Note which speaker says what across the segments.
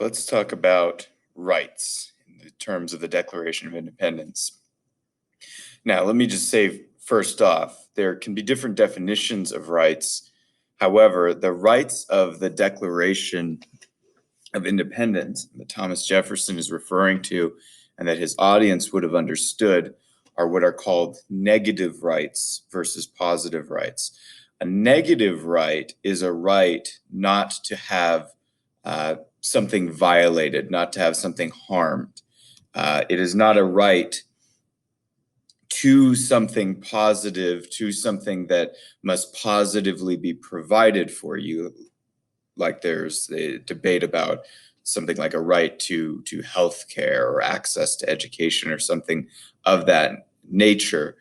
Speaker 1: So let's talk about rights in the terms of the Declaration of Independence. Now, let me just say first off, there can be different definitions of rights. However, the rights of the Declaration of Independence that Thomas Jefferson is referring to and that his audience would have understood are what are called negative rights versus positive rights. A negative right is a right not to have something violated, not to have something harmed. It is not a right to something positive, to something that must positively be provided for you. Like there's a debate about something like a right to health care or access to education or something of that nature.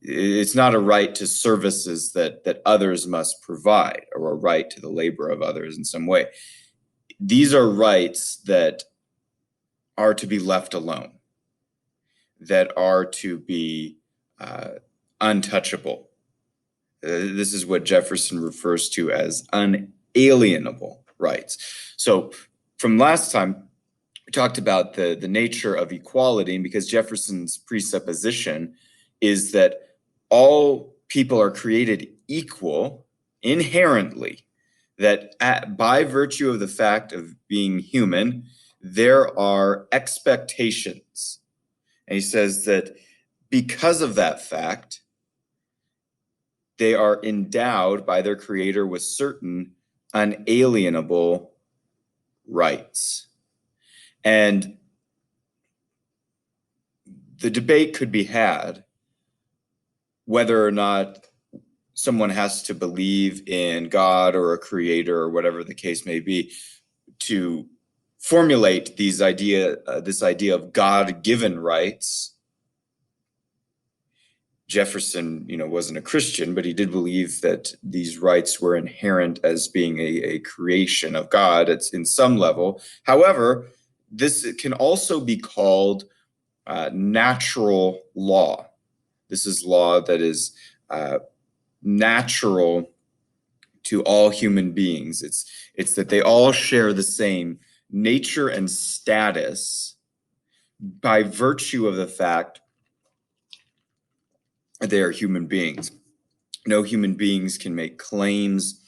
Speaker 1: It's not a right to services that others must provide or a right to the labor of others in some way. These are rights that are to be left alone, that are to be untouchable. This is what Jefferson refers to as unalienable rights. So from last time, we talked about the nature of equality, and because Jefferson's presupposition is that all people are created equal inherently, that by virtue of the fact of being human, there are expectations. And he says that because of that fact, they are endowed by their creator with certain unalienable rights. And the debate could be had whether or not someone has to believe in God or a creator or whatever the case may be to formulate this idea of God-given rights. Jefferson, wasn't a Christian, but he did believe that these rights were inherent as being a creation of God. It's in some level. However, this can also be called natural law. This is law that is natural to all human beings. It's that they all share the same nature and status by virtue of the fact that they are human beings. No human beings can make claims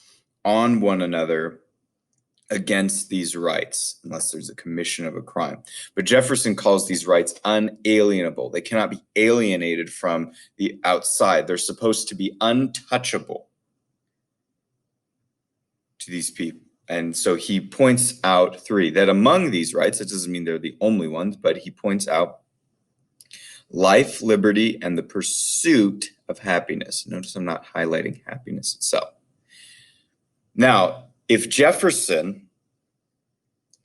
Speaker 1: on one another against these rights unless there's a commission of a crime. But Jefferson calls these rights unalienable. They cannot be alienated from the outside. They're supposed to be untouchable to these people. And so he points out three, that among these rights, it doesn't mean they're the only ones, but he points out life, liberty, and the pursuit of happiness. Notice I'm not highlighting happiness itself. Now, if Jefferson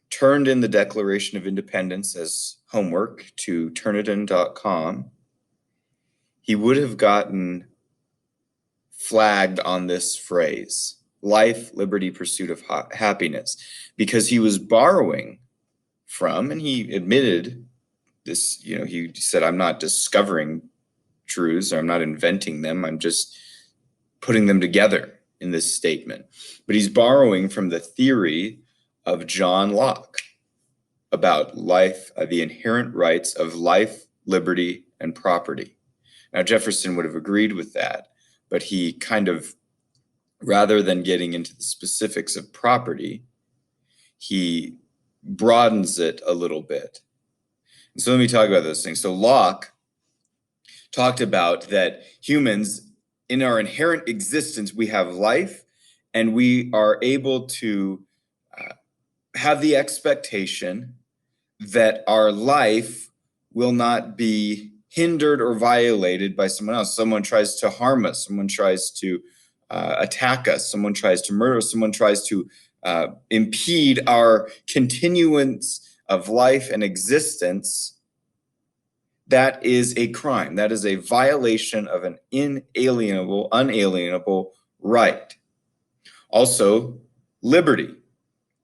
Speaker 1: turned in the Declaration of Independence as homework to Turnitin.com, he would have gotten flagged on this phrase, life, liberty, pursuit of happiness, because he was borrowing from, and he admitted this, he said, I'm not discovering truths, or I'm not inventing them, I'm just putting them together in this statement. But he's borrowing from the theory of John Locke about life, the inherent rights of life, liberty, and property. Now, Jefferson would have agreed with that, but he kind of, rather than getting into the specifics of property, he broadens it a little bit. And so let me talk about those things. So Locke talked about that humans, in our inherent existence, we have life, and we are able to have the expectation that our life will not be hindered or violated by someone else. Someone tries to harm us, someone tries to attack us, someone tries to murder us, someone tries to impede our continuance of life and existence. That is a crime. That is a violation of an unalienable right. Also, liberty.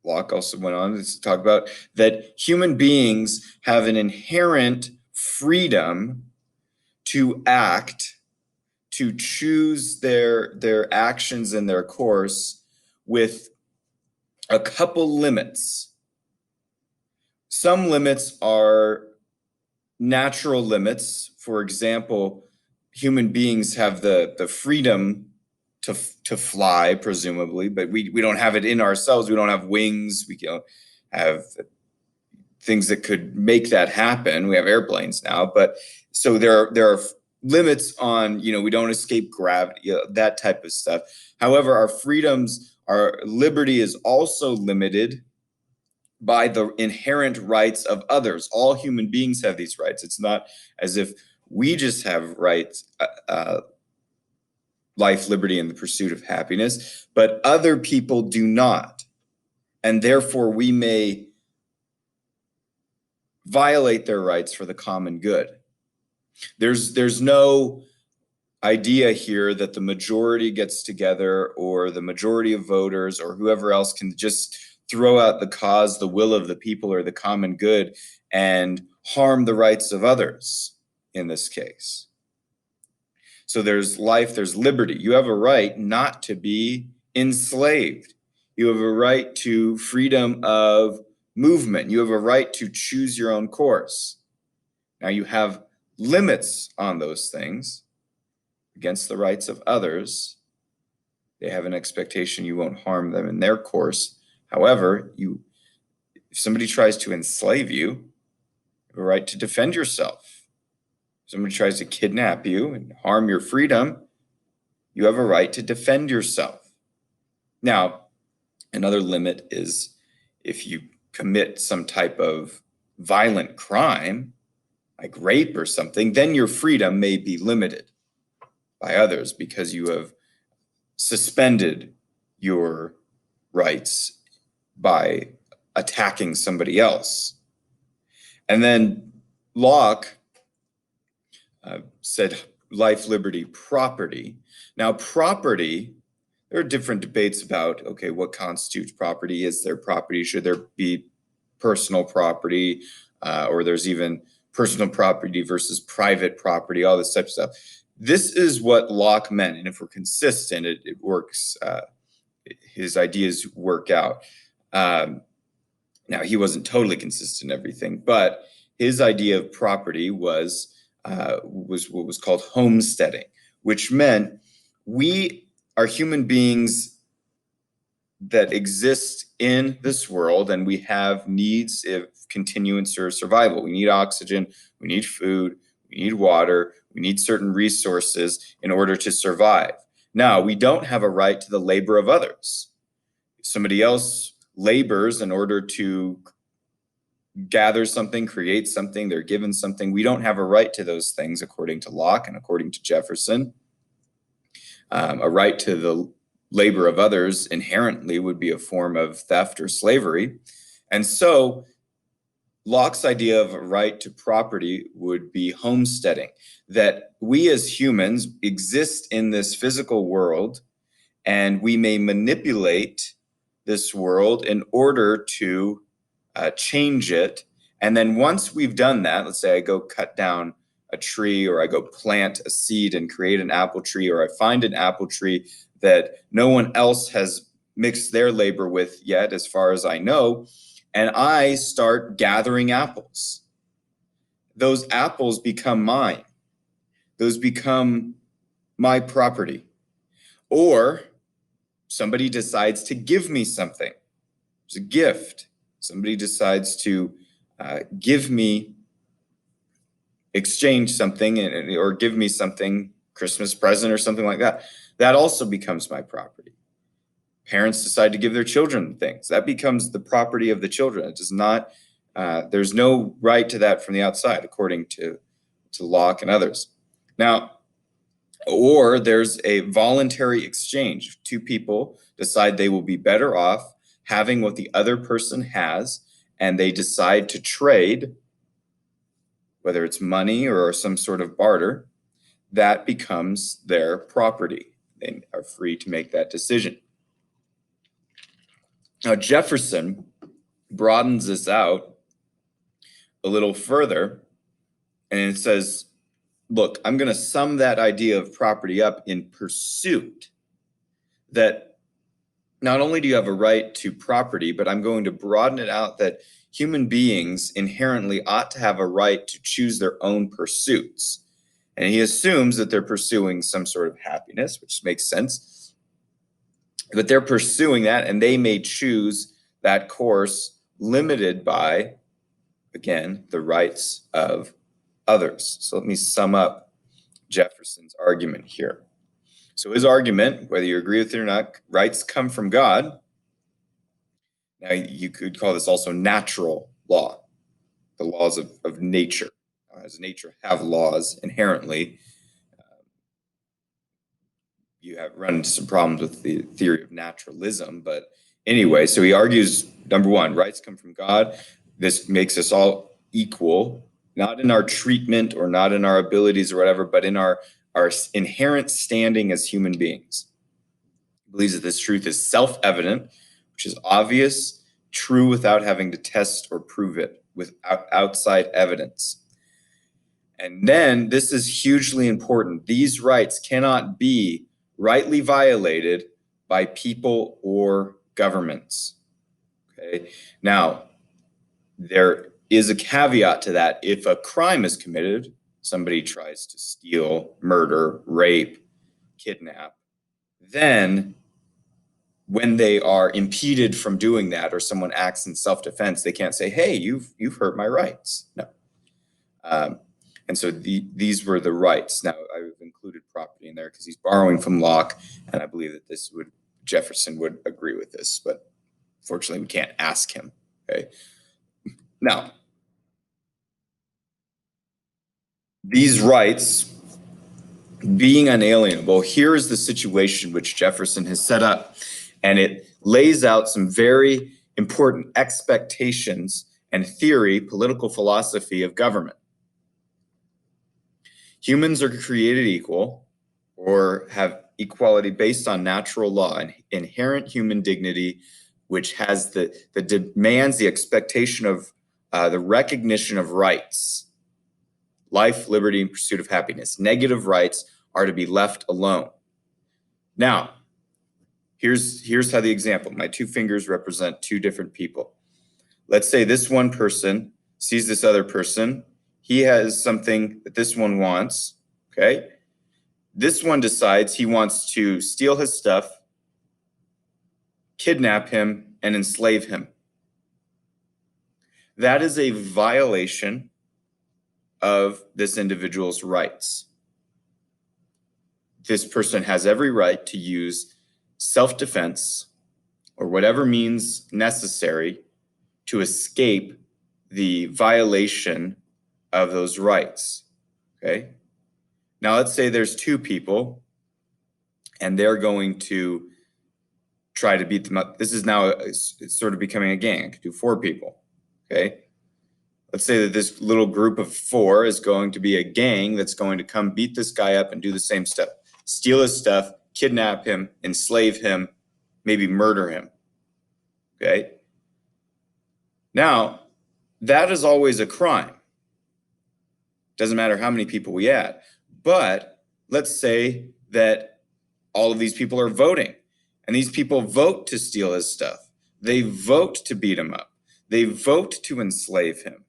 Speaker 1: Locke also went on to talk about that human beings have an inherent freedom to act, to choose their actions and their course with a couple limits. Some limits are natural limits. For example, human beings have the freedom to fly, presumably, but we don't have it in ourselves. We don't have wings. We don't have things that could make that happen. We have airplanes now, but so there are limits on, we don't escape gravity, that type of stuff. However, our liberty is also limited by the inherent rights of others. All human beings have these rights. It's not as if we just have rights, life, liberty, and the pursuit of happiness, but other people do not. And therefore, we may violate their rights for the common good. There's no idea here that the majority gets together or the majority of voters or whoever else can just throw out the cause, the will of the people or the common good and harm the rights of others in this case. So there's life, there's liberty. You have a right not to be enslaved. You have a right to freedom of movement. You have a right to choose your own course. Now you have limits on those things against the rights of others. They have an expectation you won't harm them in their course. However, if somebody tries to enslave you, you have a right to defend yourself. If somebody tries to kidnap you and harm your freedom, you have a right to defend yourself. Now, another limit is if you commit some type of violent crime, like rape or something, then your freedom may be limited by others because you have suspended your rights by attacking somebody else. And then Locke said life, liberty, property. Now, property, there are different debates about, okay, what constitutes property? Is there property? Should there be personal property? Or there's even personal property versus private property, all this type of stuff. This is what Locke meant. And if we're consistent, it works. His ideas work out. Now, he wasn't totally consistent in everything, but his idea of property was what was called homesteading, which meant we are human beings that exist in this world, and we have needs of continuance or survival. We need oxygen, we need food, we need water, we need certain resources in order to survive. Now, we don't have a right to the labor of others. If somebody else labors in order to gather something, create something, they're given something. We don't have a right to those things according to Locke and according to Jefferson. A right to the labor of others inherently would be a form of theft or slavery. And so Locke's idea of a right to property would be homesteading, that we as humans exist in this physical world and we may manipulate this world in order to change it. And then once we've done that, let's say I go cut down a tree or I go plant a seed and create an apple tree, or I find an apple tree that no one else has mixed their labor with yet, as far as I know, and I start gathering apples. Those apples become mine. Those become my property. Or somebody decides to give me something. It's a gift. Somebody decides to give me, exchange something or give me something, Christmas present or something like that. That also becomes my property. Parents decide to give their children things. That becomes the property of the children. It does not, there's no right to that from the outside, according to Locke and others. Now, or there's a voluntary exchange. Two people decide they will be better off having what the other person has, and they decide to trade, whether it's money or some sort of barter. That becomes their property. They are free to make that decision. Now, Jefferson broadens this out a little further, and it says, look, I'm going to sum that idea of property up in pursuit, that not only do you have a right to property, but I'm going to broaden it out that human beings inherently ought to have a right to choose their own pursuits. And he assumes that they're pursuing some sort of happiness, which makes sense. But they're pursuing that, and they may choose that course limited by, again, the rights of others. So let me sum up Jefferson's argument here. So his argument, whether you agree with it or not, rights come from God. Now you could call this also natural law, the laws of nature. As nature have laws inherently, you have run into some problems with the theory of naturalism. But anyway, so he argues, number one, rights come from God. This makes us all equal, not in our treatment or not in our abilities or whatever, but in our inherent standing as human beings. He believes that this truth is self-evident, which is obvious, true without having to test or prove it with outside evidence. And then this is hugely important. These rights cannot be rightly violated by people or governments. Okay. Now, there is a caveat to that. If a crime is committed, somebody tries to steal, murder, rape, kidnap, then when they are impeded from doing that, or someone acts in self-defense, they can't say, "Hey, you've hurt my rights." No. And so these were the rights. Now, I've included property in there because he's borrowing from Locke, and I believe that Jefferson would agree with this, but fortunately we can't ask him. Okay. Now, these rights being unalienable, here is the situation which Jefferson has set up, and it lays out some very important expectations and theory, political philosophy of government. Humans are created equal or have equality based on natural law and inherent human dignity, which has the demands, the expectation of the recognition of rights, life, liberty, and pursuit of happiness. Negative rights are to be left alone. Now, here's how the example, my two fingers represent two different people. Let's say this one person sees this other person. He has something that this one wants, okay? This one decides he wants to steal his stuff, kidnap him, and enslave him. That is a violation of this individual's rights. This person has every right to use self-defense or whatever means necessary to escape the violation of those rights, okay? Now, let's say there's two people and they're going to try to beat them up. This is now, it's sort of becoming a gang. I could do four people, okay? Let's say that this little group of four is going to be a gang that's going to come beat this guy up and do the same stuff. Steal his stuff, kidnap him, enslave him, maybe murder him, okay? Now, that is always a crime. Doesn't matter how many people we add. But let's say that all of these people are voting, and these people vote to steal his stuff. They vote to beat him up. They vote to enslave him.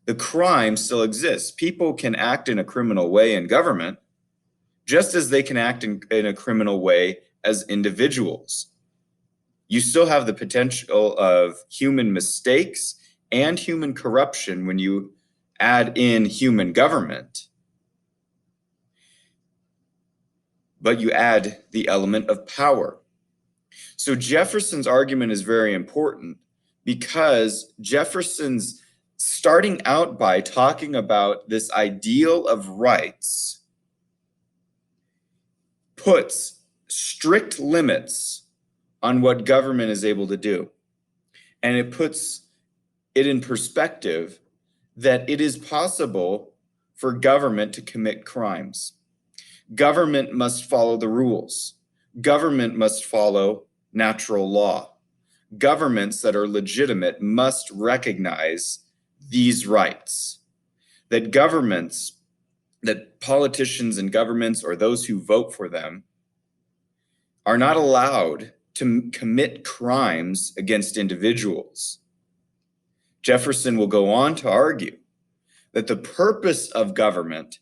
Speaker 1: The crime still exists. People can act in a criminal way in government, just as they can act in a criminal way as individuals. You still have the potential of human mistakes and human corruption when you add in human government. But you add the element of power. So Jefferson's argument is very important because Jefferson's starting out by talking about this ideal of rights puts strict limits on what government is able to do. And it puts it in perspective that it is possible for government to commit crimes. Government must follow the rules. Government must follow natural law. Governments that are legitimate must recognize these rights. That politicians and governments or those who vote for them are not allowed to commit crimes against individuals. Jefferson will go on to argue that the purpose of government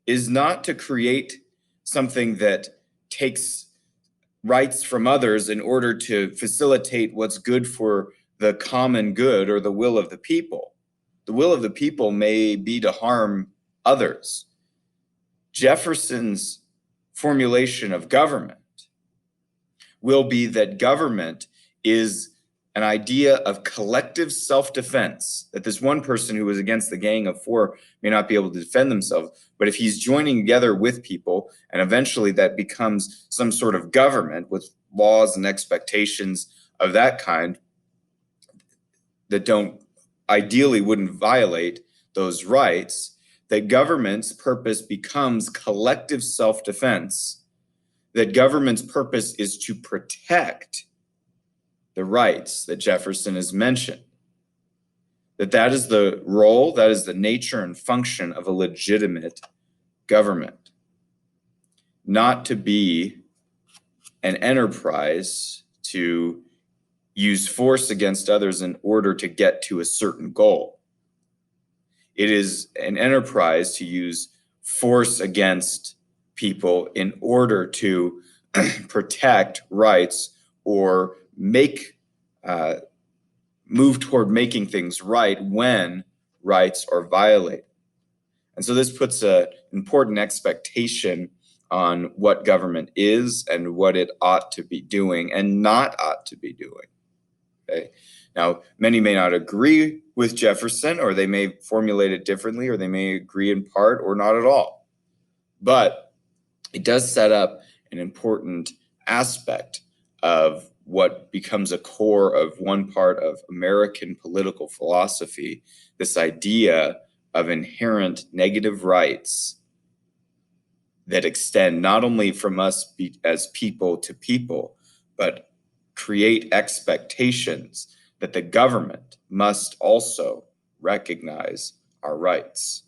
Speaker 1: is not to create something that takes rights from others in order to facilitate what's good for the common good or the will of the people. The will of the people may be to harm others. Jefferson's formulation of government will be that government is an idea of collective self-defense, that this one person who was against the gang of four may not be able to defend themselves, but if he's joining together with people, and eventually that becomes some sort of government with laws and expectations of that kind that don't ideally wouldn't violate those rights, that government's purpose becomes collective self-defense, that government's purpose is to protect the rights that Jefferson has mentioned, that is the role, that is the nature and function of a legitimate government, not to be an enterprise to use force against others in order to get to a certain goal. It is an enterprise to use force against people in order to protect rights or move toward making things right when rights are violated. And so this puts an important expectation on what government is and what it ought to be doing and not ought to be doing. Okay. Now, many may not agree with Jefferson, or they may formulate it differently, or they may agree in part or not at all. But it does set up an important aspect of what becomes a core of one part of American political philosophy, this idea of inherent negative rights that extend not only from us as people to people, but create expectations that the government must also recognize our rights.